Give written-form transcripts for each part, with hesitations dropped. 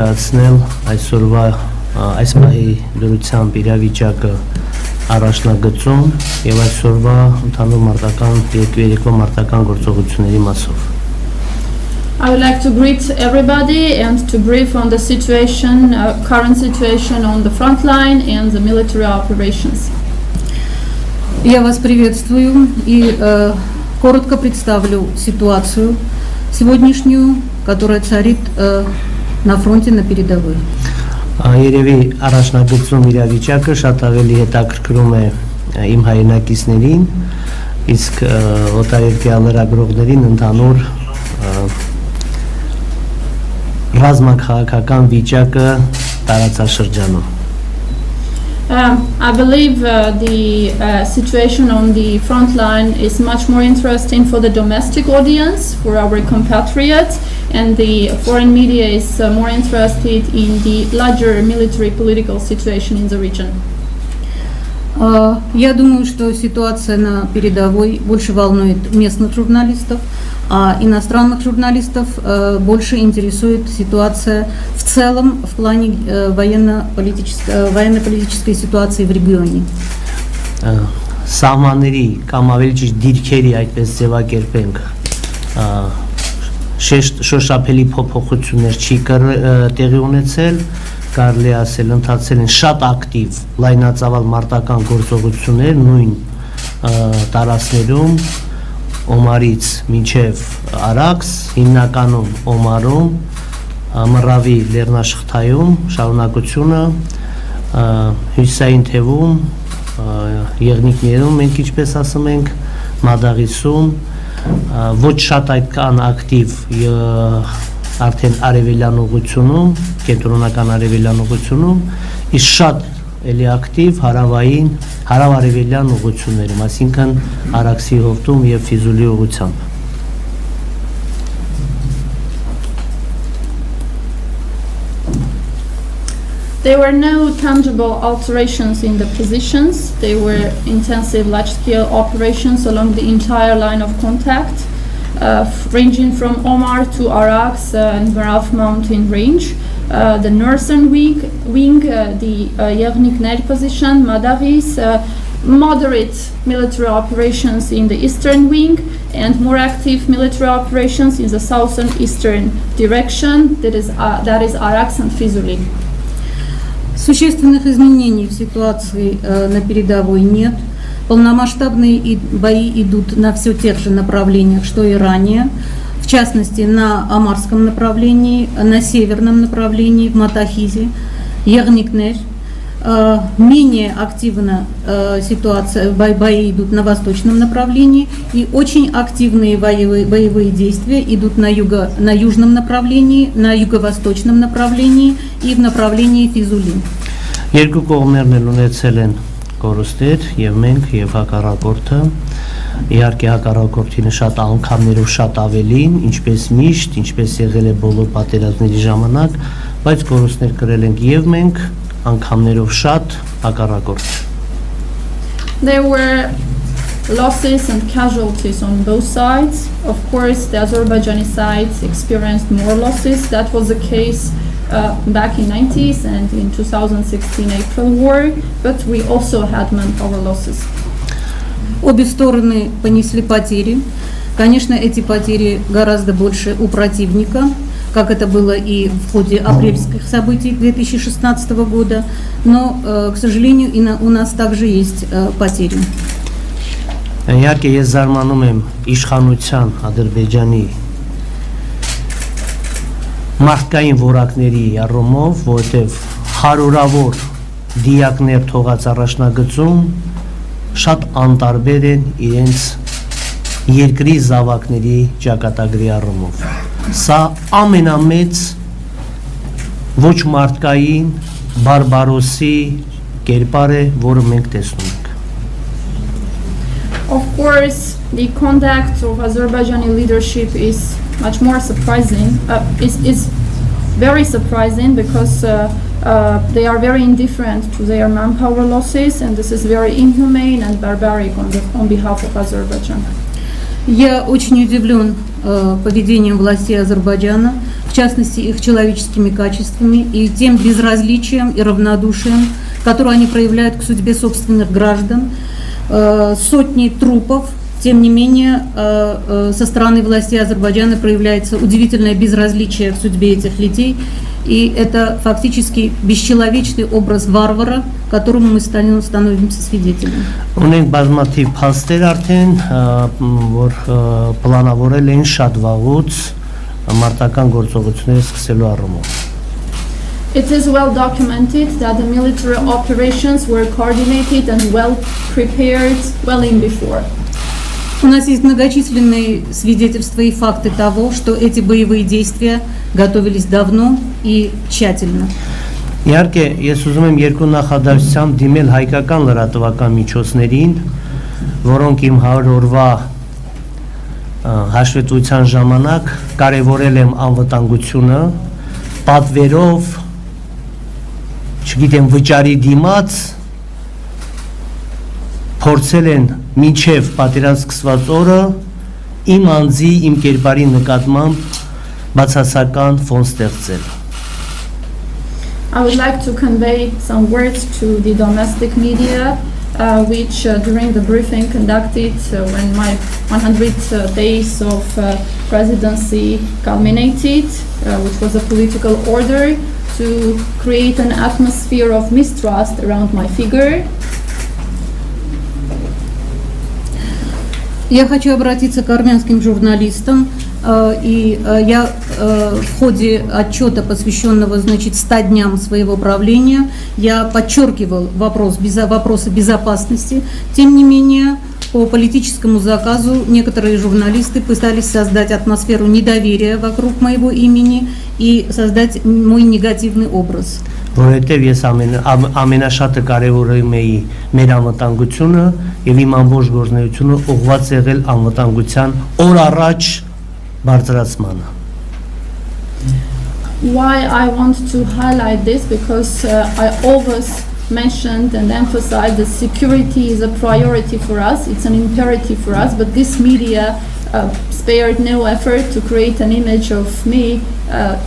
Ացնել այսօրվա այս պահի դրությամբ իրավիճակը առաջնագծում եւ այսօրվա ընդհանուր մարտական երկու մարտական գործողությունների մասով I would like to greet everybody and to brief on the situation, current situation on the front line and the military operations. Я вас приветствую и коротко представлю ситуацию сегодняшнюю, которая царит на фронте, на передовой. Երևի առաջնագծում իրավիճակը շատ ավելի հետաքրքրում է իմ հայրենակիցներին, իսկ օտարերկրյա լրագրողներին ընդհանուր ռազմաքաղաքական վիճակը տարածաշրջանում։ I believe the situation on the front line is much more interesting for the domestic audience, for our compatriots, and the foreign media is more interested in the larger military political situation in the region. Я думаю, что ситуация на передовой больше волнует местных журналистов, а иностранных журналистов больше интересует ситуация в целом в плане военно-политической ситуации в регионе. Սահմանների կամ ավելի ճիշտ դիրքերի այդպես ձևակերպենք շոշափելի փոփոխություններ չի տեղի ունեցել, կարելի ասել ընթացել են շատ ակտիվ լայնածավալ մարտական գործողություններ նույն տարածքներում Օմարից մինչև Արաքս, հիմնականում Օմարում, Մռավի լեռնաշղթայում շարունակությունը, հյուսային թևում, եղնիկներում մենք ինչպես ասում ենք, Մադաղիսում, ոչ շատ այդքան ակտիվ արդեն արևելյան ուղությունում, կենտրոնական արևելյան ուղությունում, իսկ շատ էլի ակտիվ հարավ-արևելյան ուղություններում, այսինքն Արաքսի հովտում եւ Ֆիզուլի ուղությամբ։ There were no tangible alterations in the positions. They were intensive large-scale operations along the entire line of contact, ranging from Omar to Araks and Maraf mountain range. The northern wing, the Yevnikner position, Madaris, moderate military operations in the eastern wing, and more active military operations in the southern eastern direction, that is Araks and Fizuli. Существенных изменений в ситуации на передовой нет. Полномасштабные бои идут на все тех же направлениях, что и ранее. В частности, на Амарском направлении, на северном направлении, в Матахизе, Ягникнер. Менее активно бои идут на восточном направлении, и очень активные боевые действия идут на южном направлении, на юго-восточном направлении и в направлении Физули. Երկու կողմերն էլ ունեցել են կորուստներ, եւ մենք եւ հակառակորդը, իհարկե հակառակորդինը շատ անգամներով շատ ավելին, ինչպես միշտ, ինչպես եղել է բոլոր պատերազմների ժամանակ, բայց կորուստներ կրել ենք եւ մենք անգամներով շատ հակառակորդ։ There were losses and casualties on both sides. Of course, the Azerbaijani side experienced more losses. That was the case back in 90s and in 2016 April war, but we also had manpower losses. Обе стороны понесли потери. Конечно, эти потери гораздо больше у противника, как это было и в ходе апрельских событий 2016 года, но, к сожалению, и у нас также есть потери. Իհարկե ես զարմանում եմ իշխանության Ադրբեջանի մարդկային որակների առումով, որովհետև հարյուրավոր դիակներ թողած առաջնագծում շատ անտարբեր են իրենց երկրի զավակների ճակատագրի առումով։ Սա ամենամեծ ոչ մարդկային բարբարոսի կերպար է, որը մենք տեսնում ենք։ Of course, the conduct of Azerbaijani leadership is much more surprising, is very surprising because they are very indifferent to their manpower losses, and this is very inhumane and barbaric on behalf of Azerbaijan. Я очень удивлен поведением властей Азербайджана, в частности их человеческими качествами и тем безразличием и равнодушием, которое они проявляют к судьбе собственных граждан. Сотни трупов, тем не менее, со стороны властей Азербайджана проявляется удивительное безразличие к судьбе этих людей, и это фактически бесчеловечный образ варвара, которому мы становимся свидетелями. Ունենք բազմաթիվ փաստեր արդեն, որ պլանավորել են շատ վաղուց մարտական գործողությունները սկսելու առումով. It is well documented that the military operations were coordinated and well prepared well in before. У нас есть многочисленные свидетельства и факты того, что эти боевые действия готовились давно и тщательно. Իհարկե, ես ուզում եմ երկու նախադասությամբ դիմել հայկական լրատվական միջոցներին, որոնք իմ 100 օրվա հաշվետվության ժամանակ կարևորել եմ անվտանգությունը, պատվերով, չգիտեմ, վճարի դիմաց, փորձել են մինչև պատերազմ սկսված օրը իմ անձի, իմ կերպարի նկատմամբ բացասական ֆոն ստեղծել. I would like to convey some words to the domestic media, which during the briefing conducted when my 100 days of presidency culminated, which was a political order to create an atmosphere of mistrust around my figure. Я хочу обратиться к армянским журналистам, и я в ходе отчета, посвященного, 100 дням своего правления, я подчеркивал вопросы безопасности. Тем не менее, по политическому заказу некоторые журналисты пытались создать атмосферу недоверия вокруг моего имени и создать мой негативный образ. Որովհետև ես ամենաշատը կարևորում էի մեր անվտանգությունը եւ իմ ամբողջ գործունեությունը ուղղված եղել անվտանգության օր առաջ բարձրացմանը. Why I want to highlight this, because I always mentioned and emphasized that security is a priority for us, it's an imperative for us, but this media spared no effort to create an image of me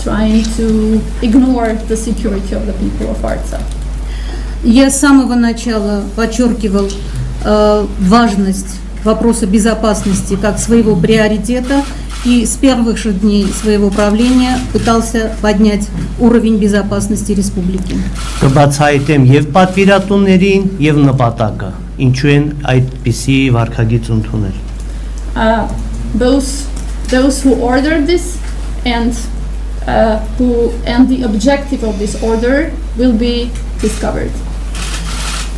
trying to ignore the security of the people of Artsakh. Я с самого начала подчеркивал важность вопроса безопасности как своего приоритета и с первых же дней своего правления пытался поднять уровень безопасности республики. Կբացահայտեմ եւ պատվիրատուներին եւ նպատակը, ինչու են այդպիսի վարքագիծ ընդունել. Those who ordered this and the objective of this order will be discovered.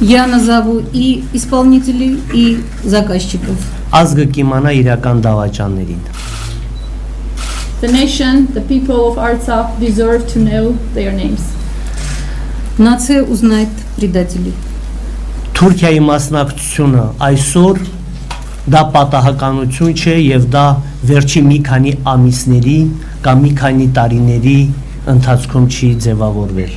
Я назову и исполнителей, и заказчиков. Ազգը կիմանա իրական դավաճաններին. The nation, the people of Artsakh deserve to know their names. Нация узнает предателей. Թուրքիայի մասնակցությունը այսօր դա պատահականություն չէ եւ դա վերջի մի քանի ամիսների կամ մի քանի տարիների ընթացքում չի ձևավորվել.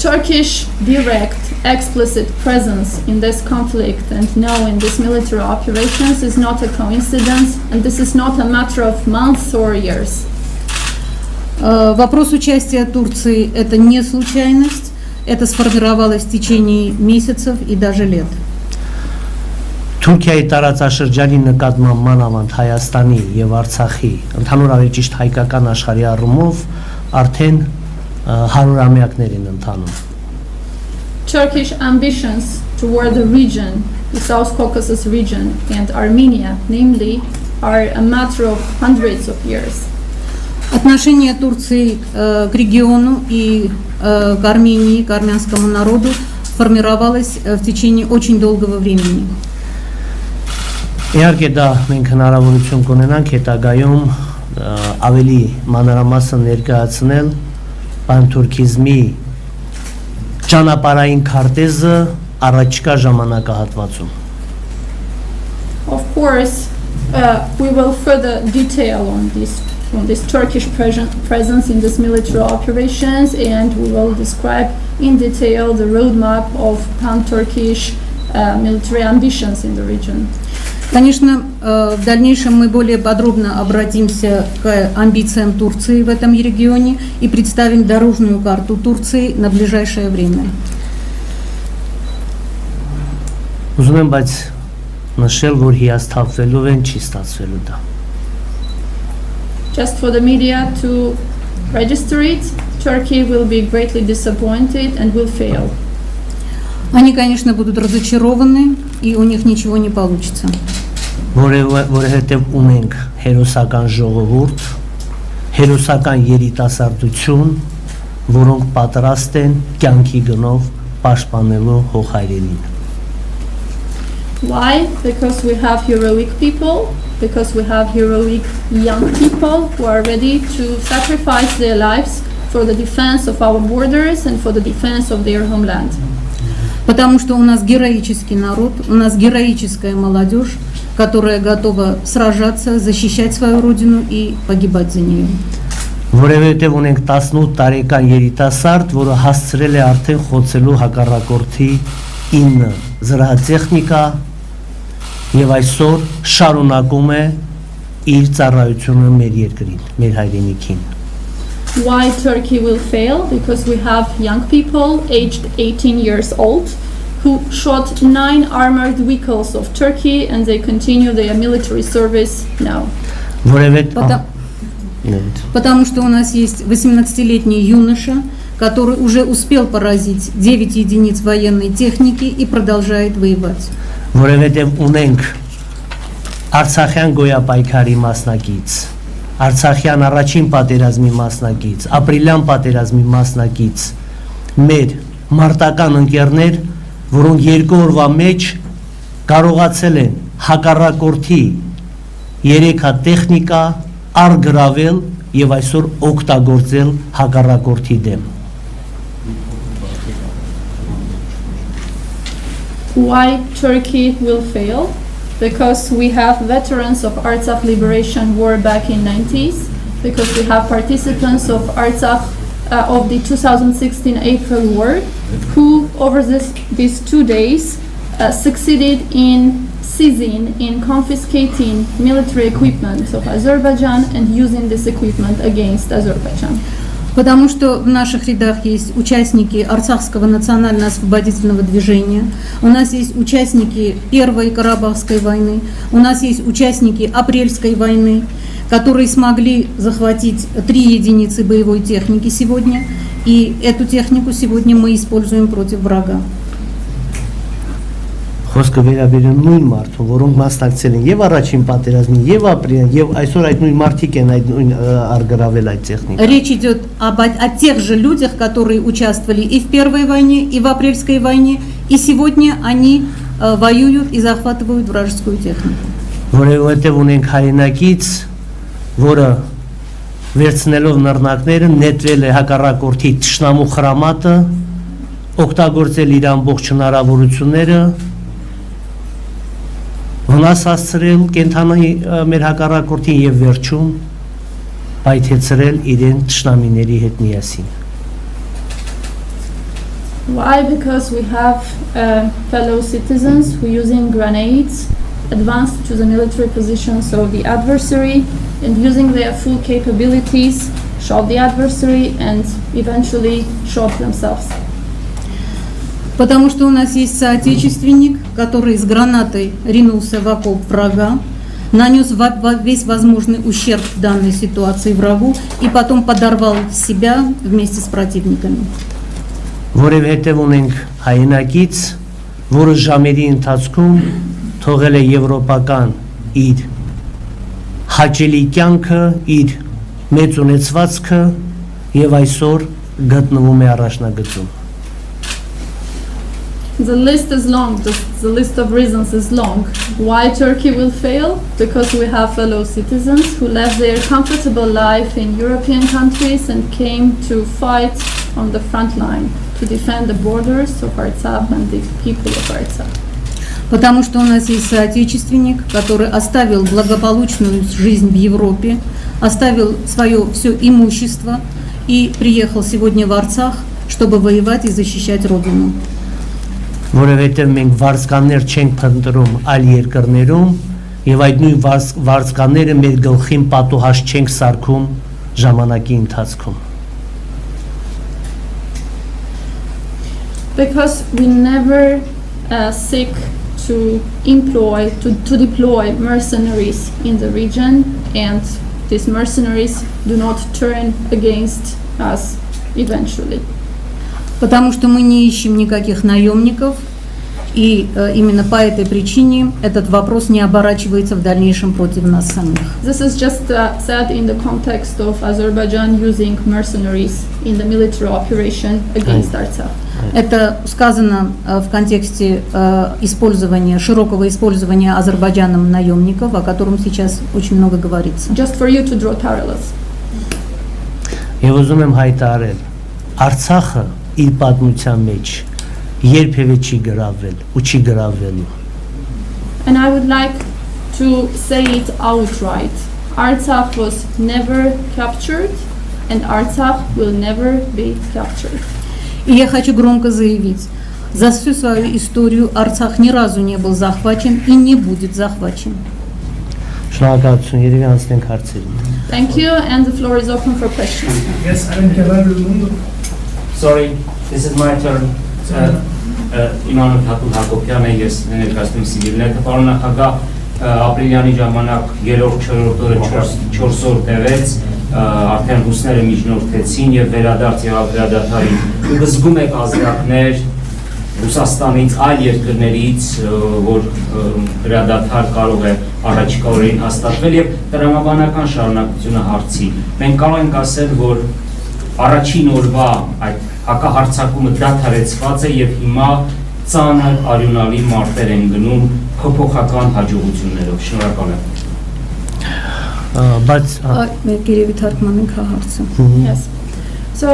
Turkish direct, explicit presence in this conflict and now in these military operations is not a coincidence, and this is not a matter of months or years. Вопрос участия Турции – это не случайность, это сформировалось в течение месяцев и даже лет. Թուրքիայի տարածաշրջանի նկատմամբ մանավանդ Հայաստանի եւ Արցախի, ընդհանուրապես ճիշտ հայկական աշխարհի առումով արդեն 100-ամյակներ են ընթանում. Turkish ambitions toward the region, the South Caucasus region and Armenia, namely, are a matter of hundreds of years. Отношение Турции к региону и к Армении, к армянскому народу формировалось в течение очень долгого времени. Իհարկե դա մենք հնարավորություն կունենանք հետագայում ավելի մանրամասն ներկայացնել պանթուրքիզմի ճանապարհային քարտեզը առաջիկա ժամանակահատվածում. Of course, we will further detail on this Turkish presence in these military operations, and we will describe in detail the roadmap of pan-Turkish military ambitions in the region. Конечно, в дальнейшем мы более подробно обратимся к амбициям Турции в этом регионе и представим дорожную карту Турции на ближайшее время. Ուզում եմ բայց նշել, որ հիասթափվելով են չի ստացվելու դա։ Just for the media to register it, Turkey will be greatly disappointed and will fail. Они, конечно, будут разочарованы, и у них ничего не получится. Որովհետև ունենք հերոսական ժողովուրդ, հերոսական երիտասարդություն, որոնք պատրաստ են կյանքի գնով պաշտպանելու հողայրենին։ Why? Because we have heroic people, because we have heroic young people who are ready to sacrifice their lives for the defense of our borders and for the defense of their homeland. Потому что у нас героический народ, у нас героическая молодежь, которая готова сражаться, защищать свою родину и погибать за нее. Որովհետև ունենք 18 տարեկան երիտասարդ, որը հասցրել է արդեն խոցելու հակառակորդի 9 զրահատեխնիկա եւ այսօր շարունակում է իր ծառայությունը մեր երկրին, մեր հայրենիքին։ Why Turkey will fail? Because we have young people aged 18 years old who shot 9 armored vehicles of Turkey and they continue their military service now. Потому что у нас есть 18-летний юноша, который уже успел поразить 9 единиц военной техники и продолжает воевать. Որովհետև ունենք Արցախյան գոյապայքարի մասնակից, Արցախյան առաջին պատերազմի մասնակից, ապրիլյան պատերազմի մասնակից, մեր մարտական ընկերներ, որոնք երկու օրվա մեջ կարողացել են հակառակորդի 3 հատ տեխնիկա արգրավել եւ այսօր օգտագործել հակառակորդի դեմ։ Why Turkey will fail? Because we have veterans of Artsakh Liberation War back in 90s, because we have participants of Artsakh of the 2016 April War who over these 2 days succeeded in seizing, in confiscating military equipment of Azerbaijan and using this equipment against Azerbaijan. Потому что в наших рядах есть участники Арцахского национально-освободительного движения, у нас есть участники Первой Карабахской войны, у нас есть участники Апрельской войны, которые смогли захватить 3 единицы боевой техники сегодня, и эту технику сегодня мы используем против врага. Խոսքը վերաբերում նույն մարդուն, որոնք մասնակցել են եւ առաջին պատերազմին, եւ ապրիլյան, եւ այսօր այդ նույն մարդիկ են այդ նույն արգրավել այդ տեխնիկա։ Речь идет о тех же людях, которые участвовали и в Первой войне, и в Апрельской войне, и сегодня они воюют и захватывают вражескую технику. Որովհետև ունենք հայրենակից, որը վերցնելով նռնակները նետվել է հակառակորդի թշնամու խրամատը, օգտագործել իր ամբողջ հնարավորությունները վնաս հասցրել կենթանի մեր հակառակորդին եւ վերջում պայթեցրել իրեն թշնամիների հետ միասին։ Why? Because we have fellow citizens who using grenades advanced to the military positions of the adversary and using their full capabilities shot the adversary and eventually shot themselves. Потому что у нас есть соотечественник, который с гранатой ринулся в окоп врага, нанес весь возможный ущерб в данной ситуации врагу и потом подорвал себя вместе с противниками. Որովհետև ունենք հայրենակից, որը ժամերի ընթացքում թողել է եվրոպական իր հաճելի կյանքը, իր մեծ ունեցվածքը եւ այսօր գտնվում է առաջնագծում։ The list is long, the list of reasons is long. Why Turkey will fail? Because we have fellow citizens who left their comfortable life in European countries and came to fight on the front line to defend the borders of Artsakh and the people of Artsakh. Потому что у нас есть соотечественник, который оставил благополучную жизнь в Европе, оставил свое все имущество и приехал сегодня в Арцах, чтобы воевать и защищать родину. Որովհետև մենք վարձկաններ չենք փնտրում այլ երկրներում, եւ այդ նույն վարձկանները մեր գլխին պատուհաս չենք սարքում ժամանակի ընթացքում. Because we never seek to deploy mercenaries in the region, and these mercenaries do not turn against us eventually. Потому что мы не ищем никаких наемников, и именно по этой причине этот вопрос не оборачивается в дальнейшем против нас самих. This is just said in the context of Azerbaijan using mercenaries in the military operation against Artsakh. Это сказано в контексте широкого использования Азербайджаном наемников, о котором сейчас очень много говорится. Just for you to draw parallels. Եվ ուզում եմ հայտարարել, Արցախը իր պատմության մեջ երբևէ չի գրավել ու չի գրավելու. And I would like to say it outright. Artsakh was never captured, and Artsakh will never be captured. И я хочу громко заявить, за всю свою историю Арцах ни разу не был захвачен и не будет захвачен. Շնորհակալություն, երևի անցնենք հարցերին. Thank you, and the floor is open for questions. Yes, sorry, this is my turn. Իմանով Հակոբ Հակոբյանը, ես ներկայացնում Սիվիլները, պարոն նախագահ, ապրիլյանի ժամանակ 3-4 օրը 4 օր տևեց, արդեն ռուսները միջնորդեցին եւ վերադարձ եղավ հրադադարին։ Դուք զգում եք ազդակներ Ռուսաստանից, այլ երկրներից, որ հրադադար կարող է առաջիկա օրերին հաստատվել եւ տրամաբանական շարունակությունը հարցի։ Մենք կարող ենք ասել, որ առաջին օրվա այդ հակահարձակումը դադարեցված է եւ հիմա ծանր արյունալի մարտեր են գնում փոփոխական հաջողություններով։ Շնորհակալ եմ։ Yes. So,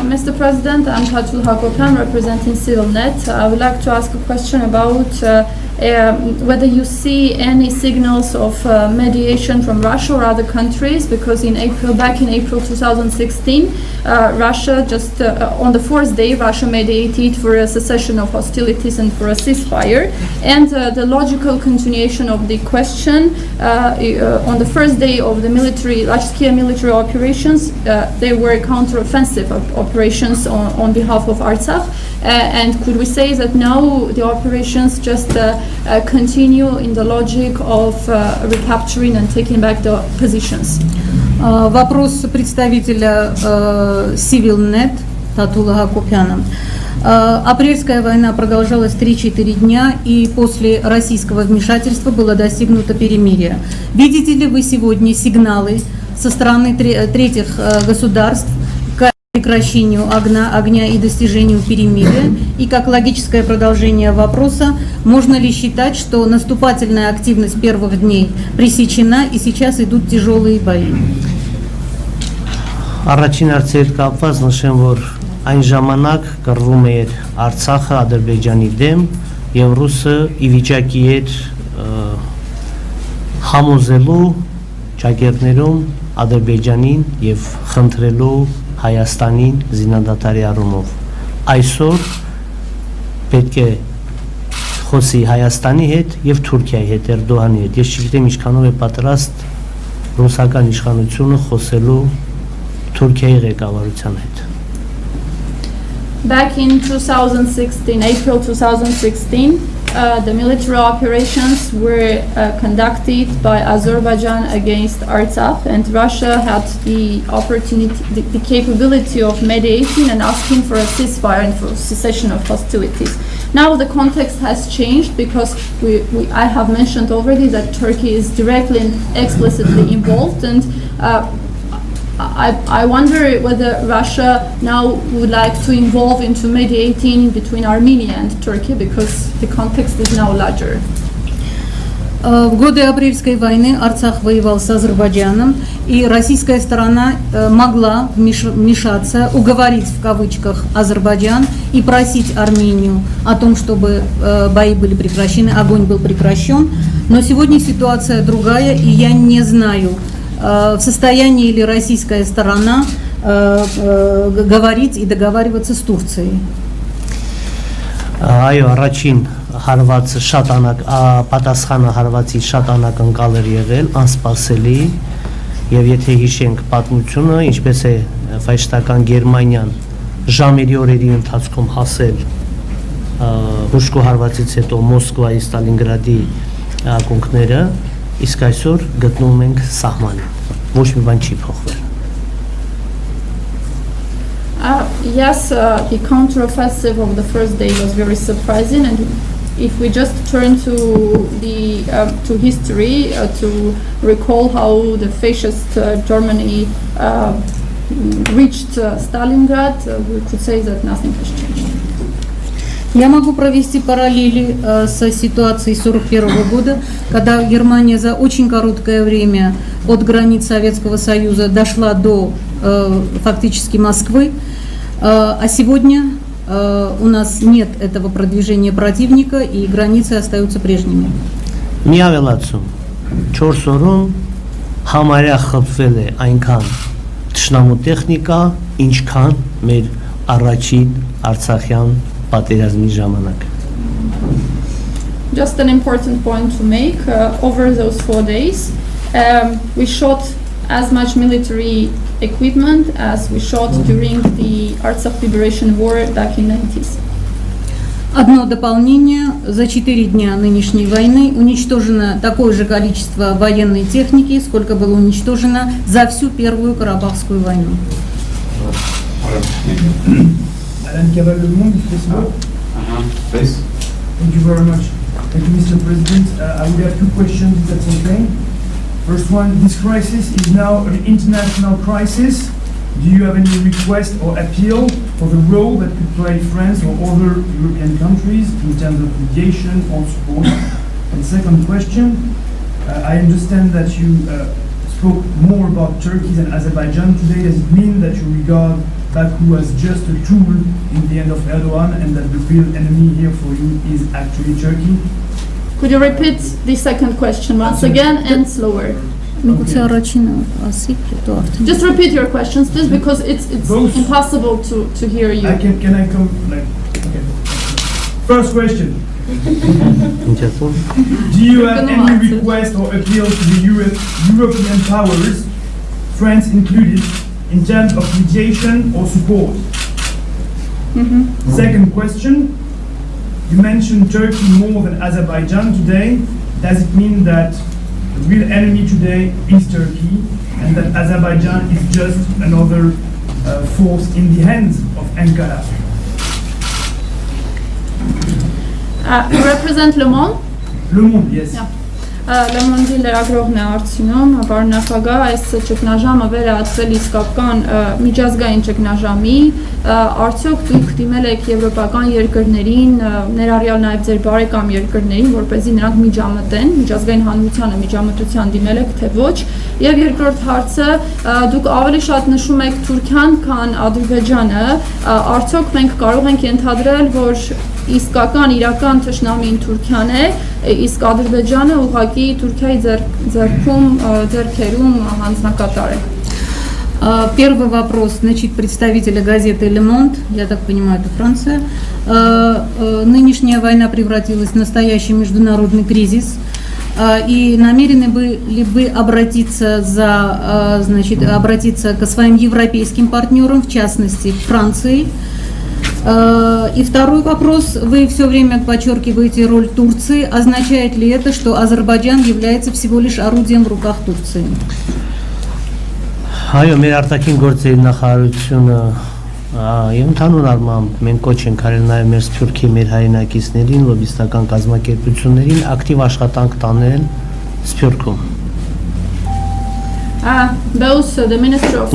Mr. President, I'm Tatul Hakopan, representing CivilNet. I would like to ask a question about whether you see any signals of mediation from Russia or other countries, because back in April 2016, Russia just on the 4th day, Russia mediated for a cessation of hostilities and for a ceasefire. And the logical continuation of the question, on the first day of the large-scale military operations, there were counter-offensive operations on behalf of Artsakh. And could we say that now the operations just continue in the logic of recapturing and taking back the positions? Вопрос представителя CivilNet Татула Хакопяна. Апрельская война продолжалась 3-4 дня, и после российского вмешательства было достигнуто перемирие. Видите ли вы сегодня сигналы со стороны третьих государств к прекращению огня и достижению перемирия? И как логическое продолжение вопроса, можно ли считать, что наступательная активность первых дней пресечена и сейчас идут тяжелые бои? Առաջին հարցեր կապված նշեմ, որ այն ժամանակ կռվում էր Արցախը Ադրբեջանի դեմ եւ ռուսը ի վիճակի էր համոզելու ճակերտներում Ադրբեջանին եւ խնդրելու Հայաստանին զինադատարի առումով։ Այսօր պետք է խոսի Հայաստանի հետ եւ Թուրքիայի հետ, Էրդողանի հետ։ Ես չգիտեմ ինչքանով է պատրաստ ռուսական իշխանությունը խոսելու Թուրքիայի ղեկավարության հետ։ Back in 2016, April 2016, the military operations were conducted by Azerbaijan against Artsakh, and Russia had the opportunity, the capability of mediating and asking for a ceasefire and for cessation of hostilities. Now the context has changed because I have mentioned already that Turkey is directly and explicitly involved, and I wonder whether Russia now would like to involve into mediating between Armenia and Turkey, because the context is now larger. В годы апрельской войны Арцах воевал с Азербайджаном, и российская сторона могла вмешаться, уговорить в кавычках Азербайджан и просить Армению о том, чтобы бои были прекращены, огонь был прекращен. Но сегодня ситуация другая, и я не знаю, в состоянии ли российская сторона говорить и договариваться с Турцией. Այո, առաջին հարվածը շատ պատասխանը հարվածի շատ անակնկալ էր եղել, անսպասելի, եւ եթե հիշենք պատմությունը, ինչպես է ֆաշիստական Գերմանիան ժամերի օրերի ընթացքում հասել հուշկու հարվածից հետո Մոսկվայի, Ստալինգրադի ակունքները, իսկ այսօր գտնվում ենք սահմանին, ոչ մի բան չի փոխվել։ Yes, the counteroffensive of the first day was very surprising, and if we just turn to the to history to recall how the fascist Germany reached Stalingrad, we could say that nothing has changed. Я могу провести параллели со ситуацией 1941 года, когда Германия за очень короткое время от границ Советского Союза дошла до фактически Москвы, а сегодня у нас нет этого продвижения противника и границы остаются прежними. Միավելացում 4 օրում համարյա խփվել է այնքան թշնամու տեխնիկա, ինչքան մեր առաջին Արցախյան պատերազմի ժամանակ։ Just an important point to make, over those 4 days, we shot as much military equipment as we shot during the Artsakh Liberation War back in the 90s. Одно дополнение. За 4 дня нынешней войны уничтожено такое же количество военной техники, сколько было уничтожено за всю Первую Карабахскую войну. Thank you very much. Thank you, Mr. President. I would have 2 questions, if that's okay. First one, this crisis is now an international crisis. Do you have any request or appeal for the role that could play France or other European countries in terms of mediation or support? And second question, I understand that you spoke more about Turkey than Azerbaijan today. Does it mean that you regard Baku as just a tool in the end of Erdogan and that the real enemy here for you is actually Turkey? Could you repeat the second question once again and slower? Just repeat your questions, please, because it's impossible to hear you. Can I come? Okay. First question. Do you have any request or appeal to the European powers, France included, in terms of mediation or support? Second question. You mentioned Turkey more than Azerbaijan today. Does it mean that the real enemy today is Turkey and that Azerbaijan is just another force in the hands of Ankara? You represent Le Monde? Le Monde, yes. Yeah. Le Monde-ի լրագրողն է արդյունքում, պարոն նախագահ, այս ճգնաժամը վերածվել իսկական միջազգային ճգնաժամի, արդյոք դուք դիմել եք եվրոպական երկրներին, ներառյալ նաև ձեր բարեկամ երկրներին, որպեսզի նրանք միջամտեն, միջազգային հանրությանը միջամտության դիմել եք, թե ոչ, եւ երկրորդ հարցը, դուք ավելի շատ նշում եք Թուրքիան, քան Ադրբեջանը, արդյոք մենք կարող ենք ենթադրել, որ իսկական իրական թշնամին Թուրքիան է, իսկ Ադրբեջանը ուղղակի Թուրքիայի ձեռքերում հանձնակատար է։ Первый вопрос, значит, представителя газеты «Le Monde», я так понимаю, это Франция. Нынешняя война превратилась в настоящий международный кризис. И намерены ли вы обратиться к своим европейским партнерам, в частности, к Франции? И второй вопрос, вы все время подчеркиваете роль Турции. Означает ли это, что Азербайджан является всего лишь орудием в руках Турции? Այո, մեր արտաքին գործերի նախարարությունը եւ ընդհանուր առմամբ մենք կոչ ենք արել նաեւ մեր Թուրքի մեր հայրենակիցներին, լոբիստական կազմակերպություններին ակտիվ աշխատանք տանել Սփյուռքում։ Both the Minister of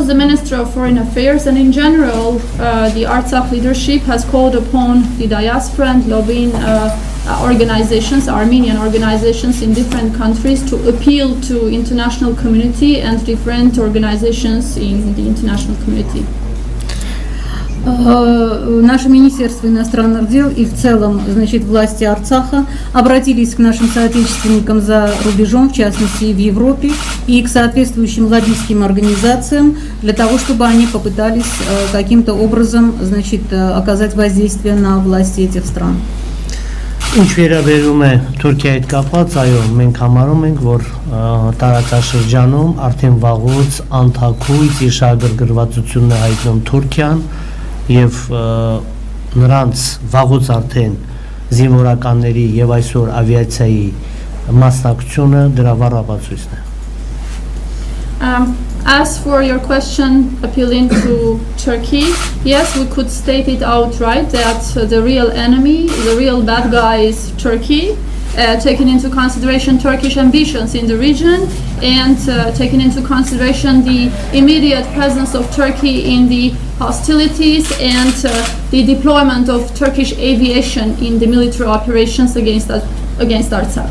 the Minister of Foreign Affairs and in general the Artsakh leadership has called upon the diaspora and lobbying organizations, Armenian organizations in different countries to appeal to international community and different organizations in the international community. Наше Министерство иностранных дел и в целом, значит, власти Арцаха обратились к нашим соотечественникам за рубежом, в частности и в Европе, и к соответствующим лоббистским организациям для того, чтобы они попытались каким-то образом, значит, оказать воздействие на власти этих стран. Ինչ վերաբերում է Թուրքիայի հետ կապված, այո, մենք համարում ենք, որ տարածաշրջանում արդեն վաղուց անթաքույց իր շահագրգռվածությունն է հայտնում Թուրքիան եւ նրանց վաղուց արդեն զինվորականների եւ այսօր ավիացիայի մասնակցությունը դրա վառապացույցն է։ As for your question appealing to Turkey, yes, we could state it outright that the real enemy, the real bad guy is Turkey, taking into consideration Turkish ambitions in the region and taking into consideration the immediate presence of Turkey in the hostilities and the deployment of Turkish aviation in the military operations against Artsakh.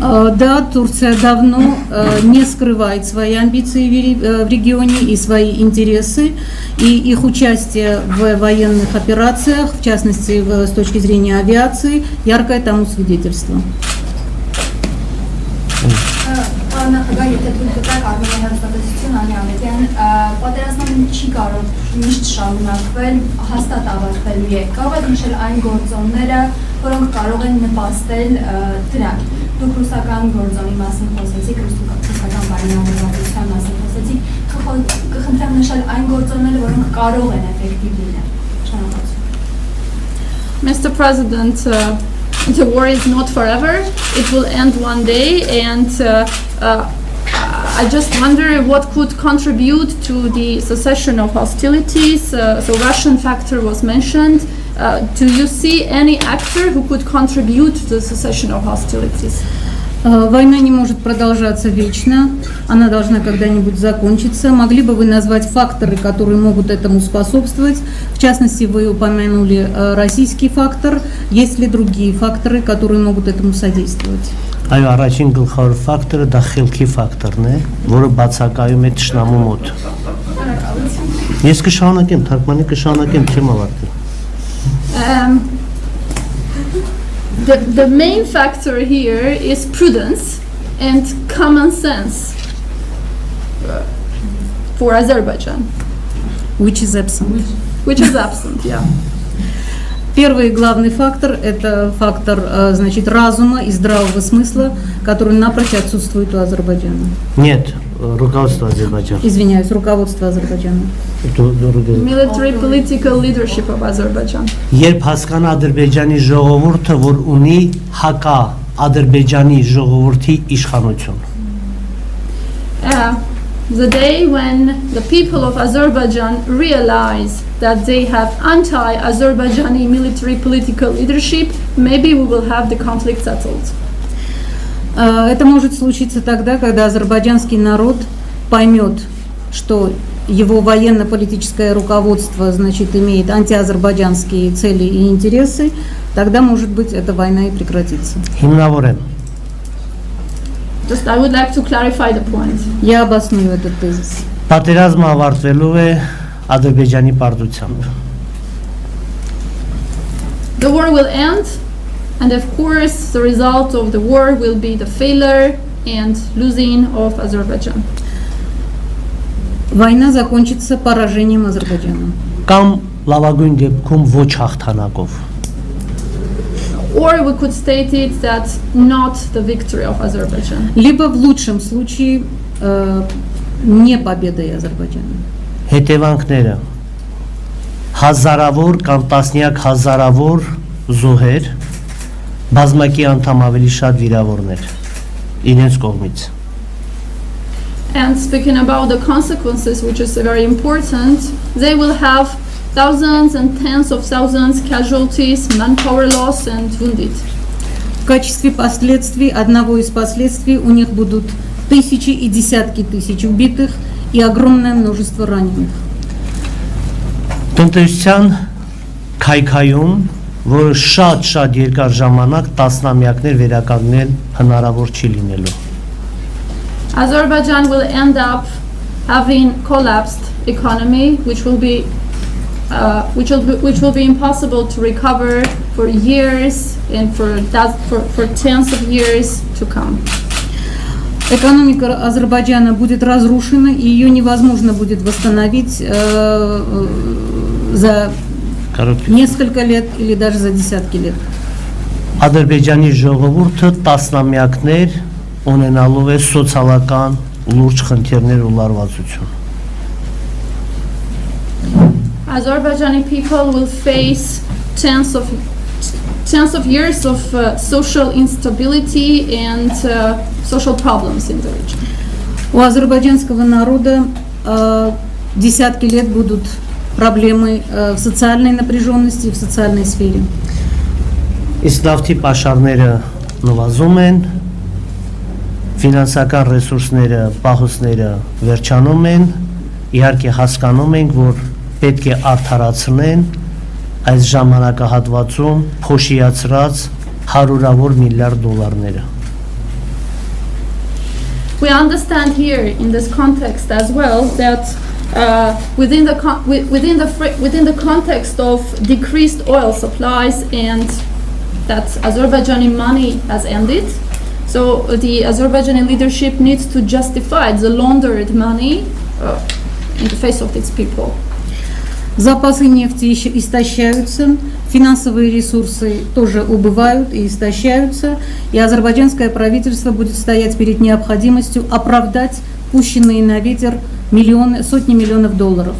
Да, Турция давно не скрывает свои амбиции в регионе и свои интересы, и их участие в военных операциях, в частности, с точки зрения авиации, яркое тому свидетельство. Նախագահ, եթե դուք կտակ Արմենիայի հաստատություն անյամետյան, պատերազմը չի կարող միշտ շարունակվել, հաստատ ավարտվելու է։ Կարող եք նշել այն գործոնները, որոնք կարող են նպաստել դրան։ Դուք ռուսական գործոնի մասին խոսեցիք, ռուսական բարեգործական մասին խոսեցիք, կխնդրեմ նշել այն գործոնները, որոնք կարող են էֆեկտիվ լինել։ Շնորհակալություն։ Mr. President, the war is not forever. It will end one day, and I just wonder what could contribute to the cessation of hostilities. So Russian factor was mentioned. Do you see any actor who could contribute to the cessation of hostilities? Война не может продолжаться вечно, она должна когда-нибудь закончиться. Могли бы вы назвать факторы, которые могут этому способствовать? В частности, вы упомянули российский фактор. Есть ли другие факторы, которые могут этому содействовать? Այո, առաջին գլխավոր ֆակտորը դա խելքի ֆակտորն է, որը բացակայում է ճշնամու մոտ։ Ես կշարունակեմ, թարգմանի կշարունակեմ, չեմ ավարտել։ The main factor here is prudence and common sense for Azerbaijan. Which is absent. Which is absent, yeah. Первый и главный фактор – это фактор, значит, разума и здравого смысла, который напрочь отсутствует у Азербайджана. Нет, руководство Азербайджана. Извиняюсь, руководство Азербайджана. Military political leadership of Azerbaijan. Երբ հասկանա Ադրբեջանի ժողովուրդը, որ ունի հակա Ադրբեջանի ժողովրդի իշխանություն։ The day when the people of Azerbaijan realize that they have anti-Azerbaijani military political leadership, maybe we will have the conflict settled. Это может случиться тогда, когда азербайджанский народ поймет, что его военно-политическое руководство, значит, имеет антиазербайджанские цели и интересы, тогда, может быть, эта война и прекратится. Just I would like to clarify the point. Я обосную этот тезис. Պատերազմը ավարտվելու է Ադրբեջանի պարտությամբ։ The war will end, and of course the result of the war will be the failure and losing of Azerbaijan. Война закончится поражением Азербайджана. Կամ լավագույն դեպքում ոչ հաղթանակով։ Or we could state it that not the victory of Azerbaijan. Либо в лучшем случае не победой Азербайджана. Հետևանքները հազարավոր կամ տասնյակ հազարավոր զոհեր, բազմակի անդամ ավելի շատ վիրավորներ իրենց կողմից։ And speaking about the consequences, which is very important, they will have thousands and tens of thousands casualties, manpower loss and wounded. В качестве последствий, одного из последствий, у них будут тысячи и десятки тысяч убитых и огромное множество раненых. Տնտեսության քայքայում, որը շատ երկար ժամանակ տասնամյակներ վերականգնել հնարավոր չի լինելու։ Azerbaijan will end up having collapsed economy, which will be which will be impossible to recover for years and for tens of years to come. Экономика Азербайджана будет разрушена, и ее невозможно будет восстановить за несколько лет или даже за десятки лет. Ադրբեջանի ժողովուրդը տասնամյակներ ունենալու է սոցիալական լուրջ խնդիրներ ու լարվածություն։ Azerbaijani people will face tens of years of social instability and social problems in the region. У азербайджанского народа десятки лет будут проблемы в социальной напряженности и в социальной сфере. Իսկ նավթի պաշարները նվազում են, ֆինանսական ռեսուրսները, պահոցները վերջանում են, իհարկե հասկանում ենք, որ պետք է արդարացնեն այս ժամանակահատվածում փոշիացրած հարյուրավոր միլիարդ դոլարները։ We understand here in this context as well that within the context of decreased oil supplies and that Azerbaijani money has ended, so the Azerbaijani leadership needs to justify the laundered money in the face of its people. Запасы нефти истощаются, финансовые ресурсы тоже убывают и истощаются, и азербайджанское правительство будет стоять перед необходимостью оправдать пущенные на ветер сотни миллионов долларов.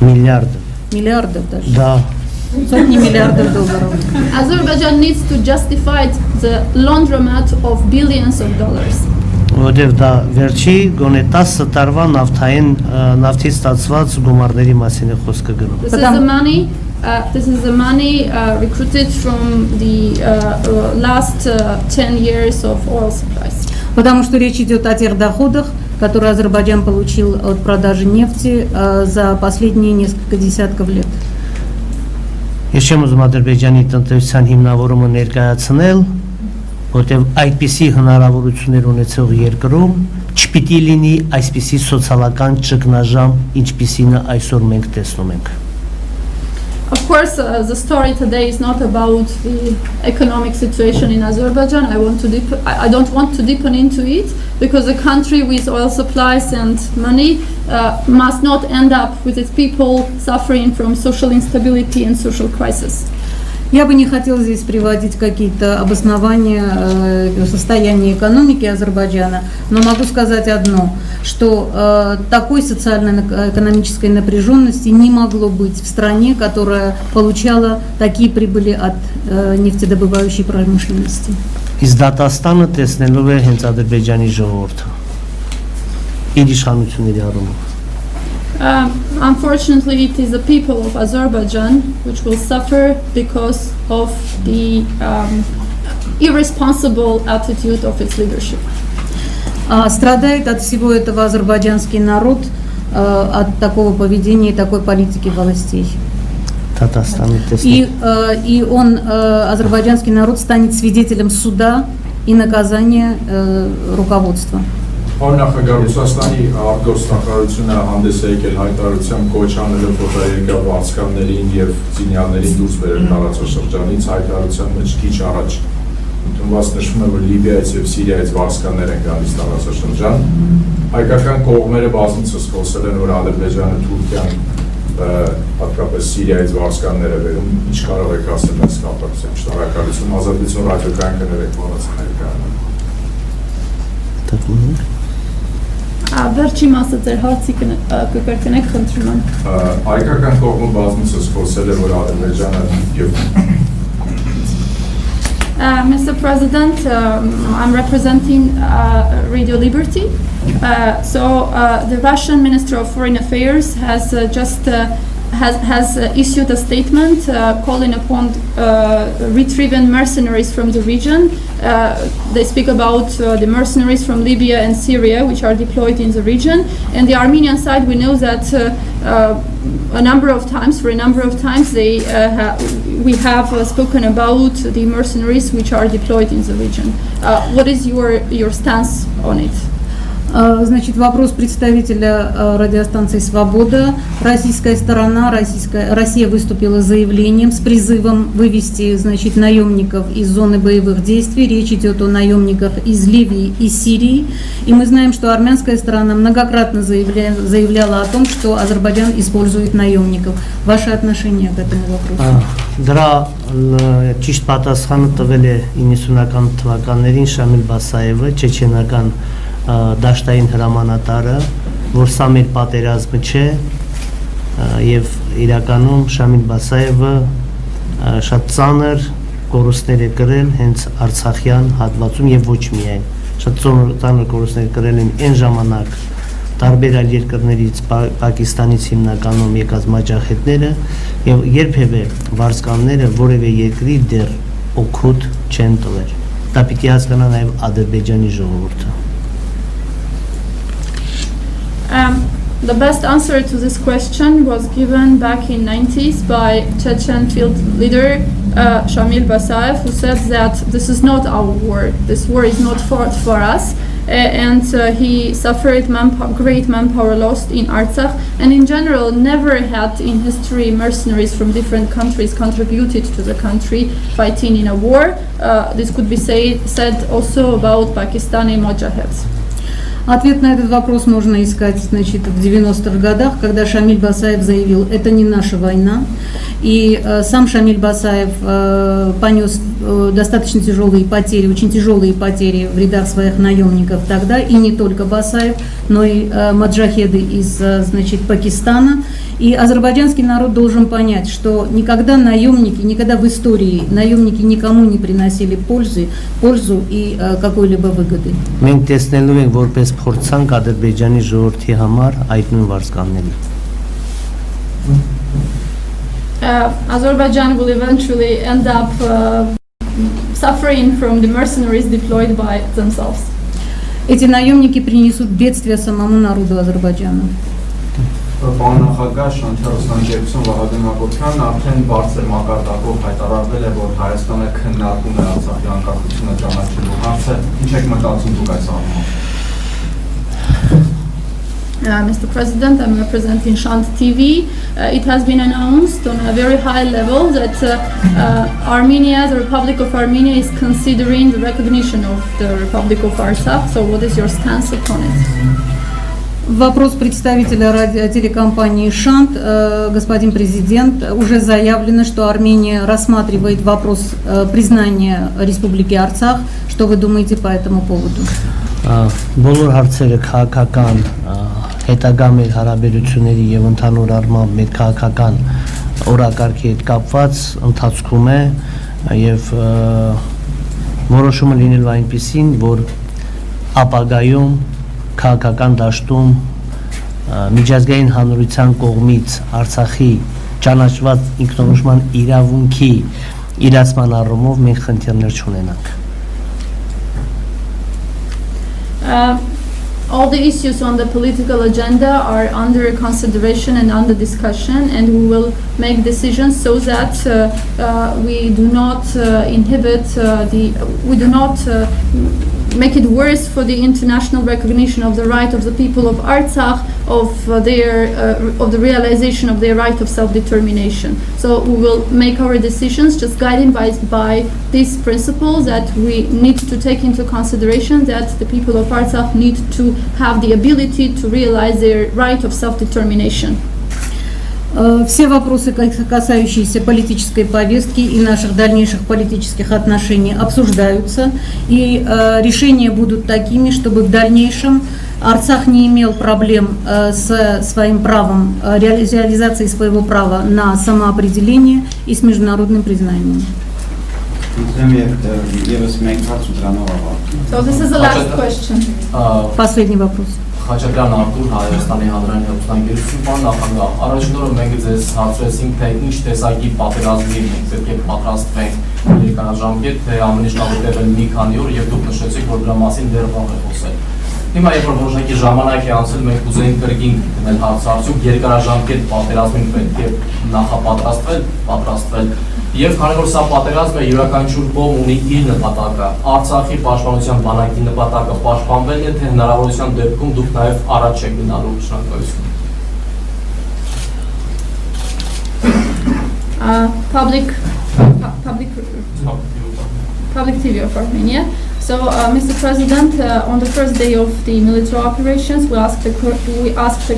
Миллиарды. Миллиардов даже. Да. Сотни миллиардов долларов. Azerbaijan needs to justify the laundromat of billions of dollars. Որտեւ դա վերջի գոնե 10 տարվա նավթի ստացված գումարների մասին է խոսքը գնում։ This is the money recruited from the last 10 years of oil supplies. Потому что речь идет о тех доходах, которые Азербайджан получил от продажи нефти за последние несколько десятков лет. Ես չեմ ուզում Ադրբեջանի տնտեսության հիմնավորումը ներկայացնել, որտեղ այդպիսի հնարավորություններ ունեցող երկրում չպիտի լինի այսպիսի սոցիալական ճգնաժամ, ինչպիսին այսօր մենք տեսնում ենք։ Of course, the story today is not about the economic situation in Azerbaijan. I don't want to deepen into it because a country with oil supplies and money must not end up with its people suffering from social instability and social crisis. Я бы не хотела здесь приводить какие-то обоснования состояния экономики Азербайджана, но могу сказать одно, что такой социально-экономической напряженности не могло быть в стране, которая получала такие прибыли от нефтедобывающей промышленности. Իսկ Դատաստանը տեսնելու է հենց Ադրբեջանի ժողովուրդը։ Իր իշխանությունների առումով։ Unfortunately, it is the people of Azerbaijan which will suffer because of the irresponsible attitude of its leadership. Страдает от всего этого азербайджанский народ, от такого поведения и такой политики властей. И азербайджанский народ станет свидетелем суда и наказания руководства. Նախագահ Ռուսաստանի արտգործնախարարությունը հանդես է եկել հայտարարությամբ կոչ անելով օտարերկրյա վարձկաններին եւ զինյալներին դուրս բերել տարածաշրջանից, հայտարարության մեջ քիչ առաջ ընդունված նշվում է, որ Լիբիայից եւ Սիրիայից վարձկաններ են գալիս տարածաշրջան։ Հայկական կողմերը բազմիցս խոսել են, որ Ադրբեջանը Թուրքիան հատկապես Սիրիայից վարձկաններ է բերում, ինչ կարող եք ասել այս կապակցությամբ։ Շնորհակալություն, ազատություն ռադիոկայան կներեք մոռացնել կայանալ։ Վերջի մասը ձեր հարցի կկրկնեք, խնդրում եմ։ Հայկական կողմը բազմիցս խոսել է, որ Ադրբեջանը եւ Mr. President, I'm representing Radio Liberty. So the Russian Minister of Foreign Affairs has just issued a statement calling upon retrieving mercenaries from the region. They speak about the mercenaries from Libya and Syria, which are deployed in the region. And the Armenian side, we know that for a number of times, we have spoken about the mercenaries which are deployed in the region. What is your stance on it? Значит, вопрос представителя радиостанции «Свобода». Российская сторона, Россия выступила с заявлением с призывом вывести, значит, наемников из зоны боевых действий. Речь идет о наемниках из Ливии и Сирии. И мы знаем, что армянская сторона многократно заявляла о том, что Азербайджан использует наемников. Ваше отношение к этому вопросу? Դրա ճիշտ պատասխանը տվել է 90-ական թվականներին Շամիլ Բասաևը, չեչենական դաշտային հրամանատարը, որ սա մեր պատերազմը չէ, եւ իրականում Շամիլ Բասաևը շատ ծանր կորուստներ է կրել հենց Արցախյան հատվածում եւ ոչ միայն, շատ ծանր կորուստներ կրել են այն ժամանակ տարբեր այլ երկրներից, Պակիստանից հիմնականում եկած մաճախետները եւ երբևէ վարձկանները որևէ երկրի դեռ օգուտ չեն տվել։ Դա պիտի հասկանա նաեւ Ադրբեջանի ժողովուրդը։ The best answer to this question was given back in 90s by Chechen field leader Shamil Basayev, who said that this is not our war, this war is not fought for us, and he suffered great manpower loss in Artsakh, and in general never had in history mercenaries from different countries contributed to the country fighting in a war. This could be said also about Pakistani Mojahids. Ответ на этот вопрос можно искать, значит, в 90-х годах, когда Шамиль Басаев заявил, это не наша война. И сам Шамиль Басаев понес достаточно тяжелые потери, очень тяжелые потери в рядах своих наемников тогда. И не только Басаев, но и маджахеды из, значит, Пакистана. И азербайджанский народ должен понять, что никогда в истории наемники никому не приносили пользу и какой-либо выгоды. Մենք տեսնելու ենք որպես փորձանք Ադրբեջանի ժողովրդի համար այդ նույն վարձկանները։ Azerbaijan will eventually end up suffering from the mercenaries deployed by themselves. Эти наемники принесут бедствие самому народу Азербайджана. Պարոն նախագահ, կազմակերպության Վահագն Հակոբյանն արդեն բարձր մակարդակով հայտարարվել է, որ Հայաստանը քննարկում է Արցախի անկախությունը ճանաչելու հարցը։ Ինչ եք մտածում դուք այս առումով։ Mr. President, I'm representing Shant TV. It has been announced on a very high level that Armenia, the Republic of Armenia, is considering the recognition of the Republic of Artsakh. So what is your stance upon it? Вопрос представителя телекомпании «Шант». Господин президент, уже заявлено, что Армения рассматривает вопрос признания Республики Арцах. Что вы думаете по этому поводу? Բոլոր հարցերը քաղաքական հետագա մեր հարաբերությունների եւ ընդհանուր առմամբ մեր քաղաքական օրակարգի հետ կապված ընթացքում է եւ որոշումը լինելու այնպեսին, որ ապագայում քաղաքական դաշտում միջազգային հանրության կողմից Արցախի ճանաչված ինքնորոշման իրավունքի իրացման առումով մենք խնդիրներ չունենանք։ All the issues on the political agenda are under consideration and under discussion, and we will make decisions so that we do not make it worse for the international recognition of the right of the people of Artsakh, of the realization of their right of self-determination. So we will make our decisions just guided by these principles that we need to take into consideration that the people of Artsakh need to have the ability to realize their right of self-determination. Все вопросы, касающиеся политической повестки и наших дальнейших политических отношений, обсуждаются, и решения будут такими, чтобы в дальнейшем Арцах не имел проблем с своим правом, реализацией своего права на самоопределение и с международным признанием. So this is the last question. Последний вопрос. Խաչատրյան Արտուր, Հայաստանի Հանրային հեղինակություն, պարոն նախագահ, առաջին օրը մենք ձեզ հարցրեցինք, թե ինչ տեսակի պատերազմի մենք պետք է պատրաստվենք երկարաժամկետ, թե ամենից ավելի տևել մի քանի օր, եւ դուք նշեցիք, որ դրա մասին դեռ վաղ է խոսել։ Հիմա երբ որ որոշակի ժամանակ է անցել, մենք կուզեինք կրկին դնել հարցարցուկ երկարաժամկետ պատերազմին պետք է նախապատրաստվել, Եվ քանի որ սա պատերազմ է, յուրաքանչյուր կողմ ունի իր նպատակը։ Արցախի պաշտպանության բանակի նպատակը պաշտպանվելն է, թե հնարավորության դեպքում դուք նաև առաջ եք գնալու։ Շնորհակալություն։ Public TV of Armenia. So, Mr. President, on the first day of the military operations, we asked the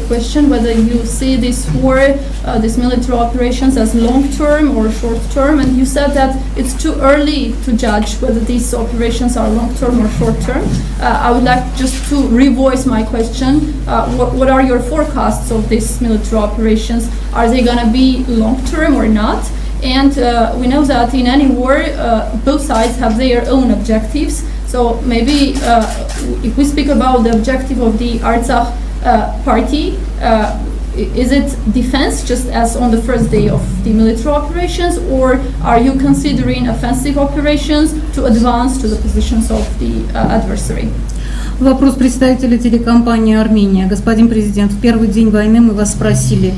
question whether you see this war, these military operations as long-term or short-term, and you said that it's too early to judge whether these operations are long-term or short-term. I would like just to revoice my question. What are your forecasts of these military operations? Are they going to be long-term or not? And we know that in any war, both sides have their own objectives. So maybe if we speak about the objective of the Artsakh party, is it defense just as on the first day of the military operations, or are you considering offensive operations to advance to the positions of the adversary? Вопрос представителя телекомпании «Армения». Господин президент, в первый день войны мы вас спросили,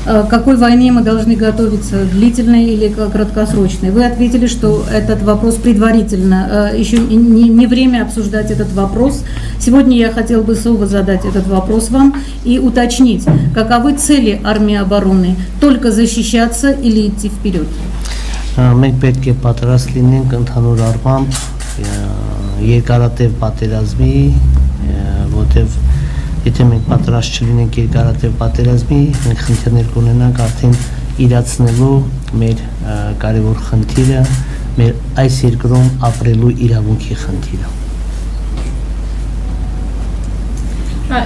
к какой войне мы должны готовиться, длительной или краткосрочной. Вы ответили, что этот вопрос предварительно, еще не время обсуждать этот вопрос. Сегодня я хотел бы снова задать этот вопрос вам и уточнить, каковы цели армии обороны, только защищаться или идти вперед? Մենք պետք է պատրաստ լինենք ընդհանուր առմամբ երկարատև պատերազմի, որտեղ եթե մենք պատրաստ չլինենք երկարատև պատերազմի, մենք խնդիրներ կունենանք արդեն իրացնելու մեր կարևոր խնդիրը, մեր այս երկրում ապրելու իրավունքի խնդիրը։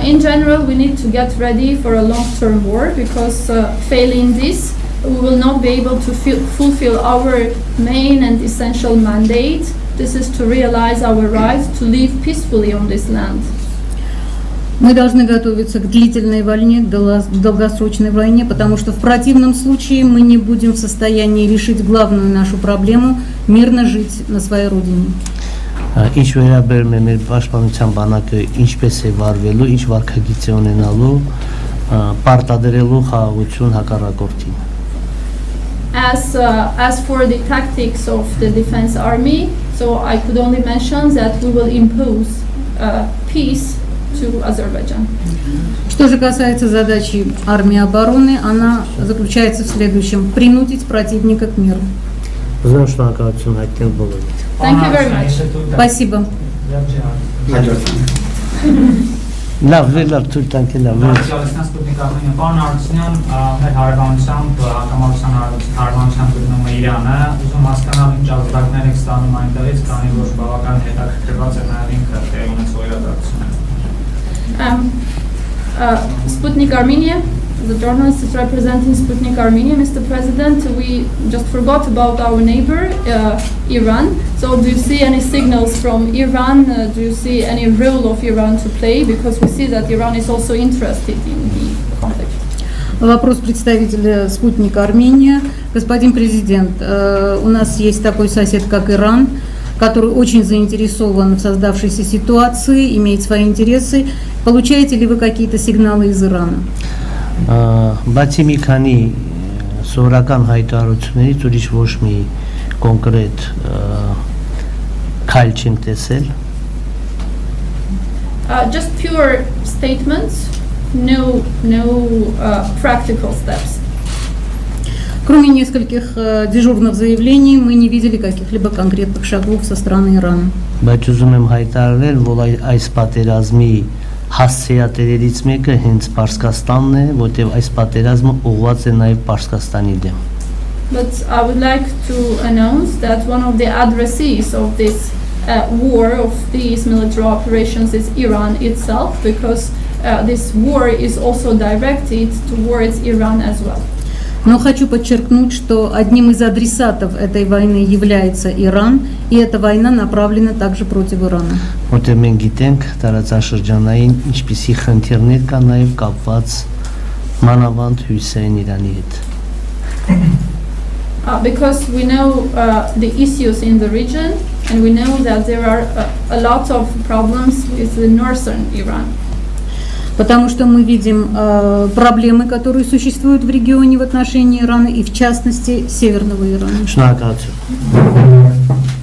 In general, we need to get ready for a long-term war because failing this, we will not be able to fulfill our main and essential mandate. This is to realize our right to live peacefully on this land. Мы должны готовиться к длительной войне, к долгосрочной войне, потому что в противном случае мы не будем в состоянии решить главную нашу проблему – мирно жить на своей родине. Ինչ վերաբերում է մեր պաշտպանության բանակը ինչպես է վարվելու, ինչ վարքագիծ է ունենալու, պարտադրելու խաղաղություն հակառակորդին։ As for the tactics of the defense army, so I could only mention that we will impose peace to Azerbaijan. Что же касается задачи армии обороны, она заключается в следующем: принудить противника к миру. Thank you very much. Спасибо. Լավ, լավ, ցույց տանք լավ։ Պարոն Հարությունյան, մեր հարևանությամբ հակամարտության հարևանությամբ գտնվում է Իրանը, ուզում հասկանալ ինչ ազդակներ եք ստանում այնտեղից, քանի որ բավական հետաքրքրված է նաև ինքը տեղի ունեցող իրադարձությունը։ Sputnik Armenia, the journalist is representing Sputnik Armenia. Mr. President, we just forgot about our neighbor, Iran. So do you see any signals from Iran? Do you see any role of Iran to play? Because we see that Iran is also interested in the conflict. Вопрос представителя «Спутника Армения». Господин президент, у нас есть такой сосед, как Иран, который очень заинтересован в создавшейся ситуации, имеет свои интересы. Получаете ли вы какие-то сигналы из Ирана? Բացի մի քանի սովորական հայտարարություններից ուրիշ ոչ մի կոնկրետ քայլ չենք տեսել։ Just pure statements, no practical steps. Кроме нескольких дежурных заявлений, мы не видели каких-либо конкретных шагов со стороны Ирана. Բայց ուզում եմ հայտարարել, որ այս պատերազմի հասցեատերերից մեկը հենց Պարսկաստանն է, որտեղ այս պատերազմը ուղղված է նաև Պարսկաստանի դեմ։ But I would like to announce that one of the addressees of this war, of these military operations, is Iran itself, because this war is also directed towards Iran as well. Но хочу подчеркнуть, что одним из адресатов этой войны является Иран, и эта война направлена также против Ирана. Որտեղ մենք գիտենք տարածաշրջանային ինչպիսի խնդիրներ կա նաև կապված մանավանդ Հյուսիսային Իրանի հետ։ Because we know the issues in the region, and we know that there are a lot of problems with the northern Iran. потому что мы видим проблемы, которые существуют в регионе в отношении Ирана и в частности Северного Ирана. Շնորհակալություն։